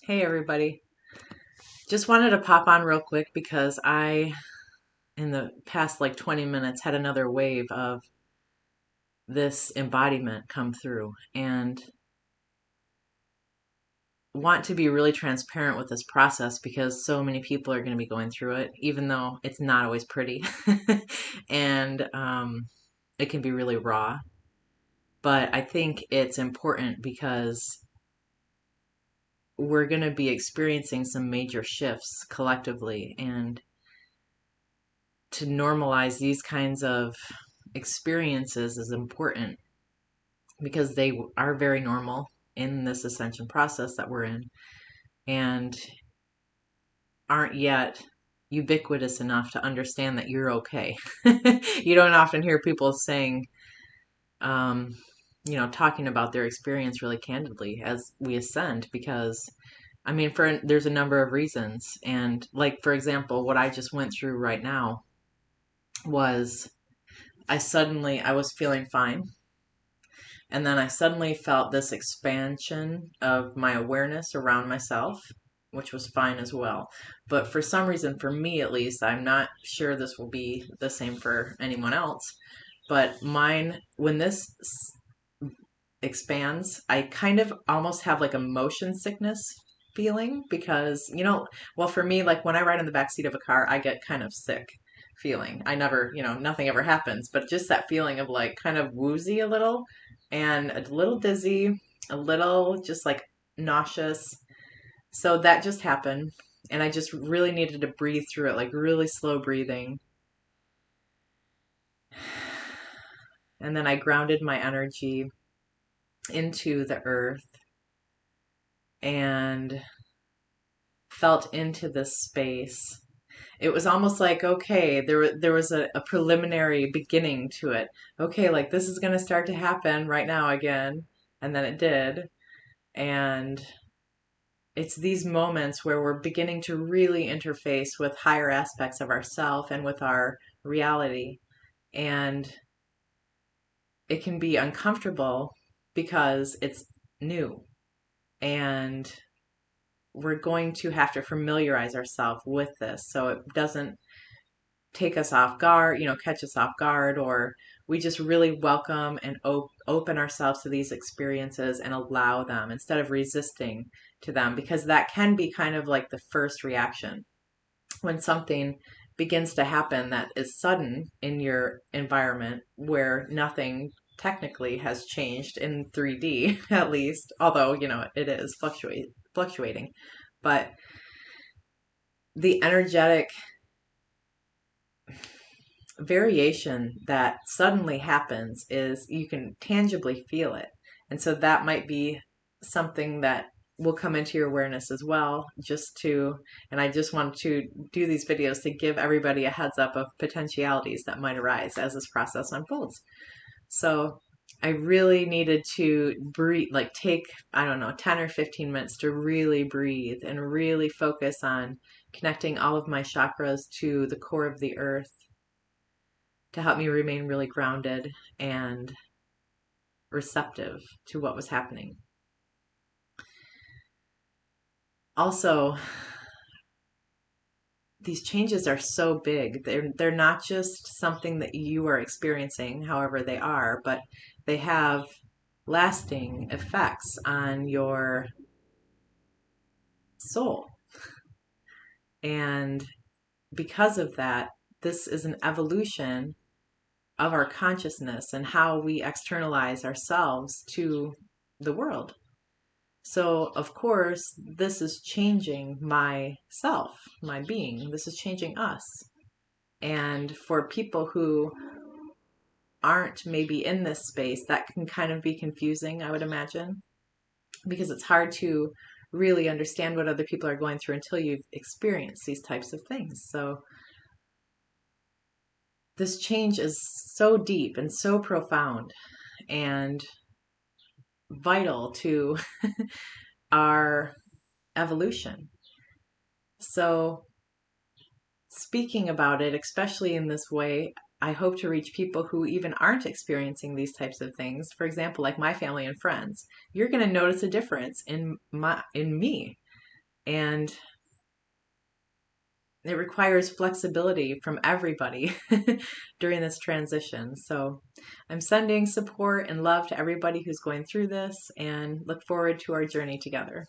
Hey everybody. Just wanted to pop on real quick because in the past like 20 minutes, had another wave of this embodiment come through and want to be really transparent with this process because so many people are going to be going through it, even though it's not always pretty. and it can be really raw. But I think it's important because we're going to be experiencing some major shifts collectively, and to normalize these kinds of experiences is important because they are very normal in this ascension process that we're in and aren't yet ubiquitous enough to understand that you're okay. You don't often hear people saying, um, talking about their experience really candidly as we ascend because there's a number of reasons. And like, for example, what I just went through right now was I was feeling fine. And then I suddenly felt this expansion of my awareness around myself, which was fine as well. But for some reason, for me at least, I'm not sure this will be the same for anyone else. But mine, when this expands, I kind of almost have like a motion sickness feeling because, well, for me, like when I ride in the back seat of a car, I get kind of sick feeling. I never, nothing ever happens, but just that feeling of like kind of woozy a little and a little dizzy, a little just like nauseous. So that just happened. And I just really needed to breathe through it, like really slow breathing. And then I grounded my energy into the earth and felt into this space. It was almost like, okay, there was a preliminary beginning to it. Okay, like this is going to start to happen right now again. And then it did. And it's these moments where we're beginning to really interface with higher aspects of ourself and with our reality. And it can be uncomfortable because it's new. And we're going to have to familiarize ourselves with this so it doesn't take us off guard, catch us off guard, or we just really welcome and open ourselves to these experiences and allow them instead of resisting to them, because that can be kind of like the first reaction when something begins to happen that is sudden in your environment where nothing technically has changed in 3D at least, although it is fluctuating, but the energetic variation that suddenly happens is you can tangibly feel it. And so that might be something that will come into your awareness as well, and I just want to do these videos to give everybody a heads up of potentialities that might arise as this process unfolds. So I really needed to breathe, like take, I don't know, 10 or 15 minutes to really breathe and really focus on connecting all of my chakras to the core of the earth to help me remain really grounded and receptive to what was happening. Also, these changes are so big. They're not just something that you are experiencing, however they are, but they have lasting effects on your soul. And because of that, this is an evolution of our consciousness and how we externalize ourselves to the world. So, of course, this is changing myself, my being. This is changing us. And for people who aren't maybe in this space, that can kind of be confusing, I would imagine, because it's hard to really understand what other people are going through until you've experienced these types of things. So, this change is so deep and so profound and vital to our evolution. So, speaking about it, especially in this way, I hope to reach people who even aren't experiencing these types of things. For example, like my family and friends. You're going to notice a difference in me And it requires flexibility from everybody during this transition. So I'm sending support and love to everybody who's going through this and look forward to our journey together.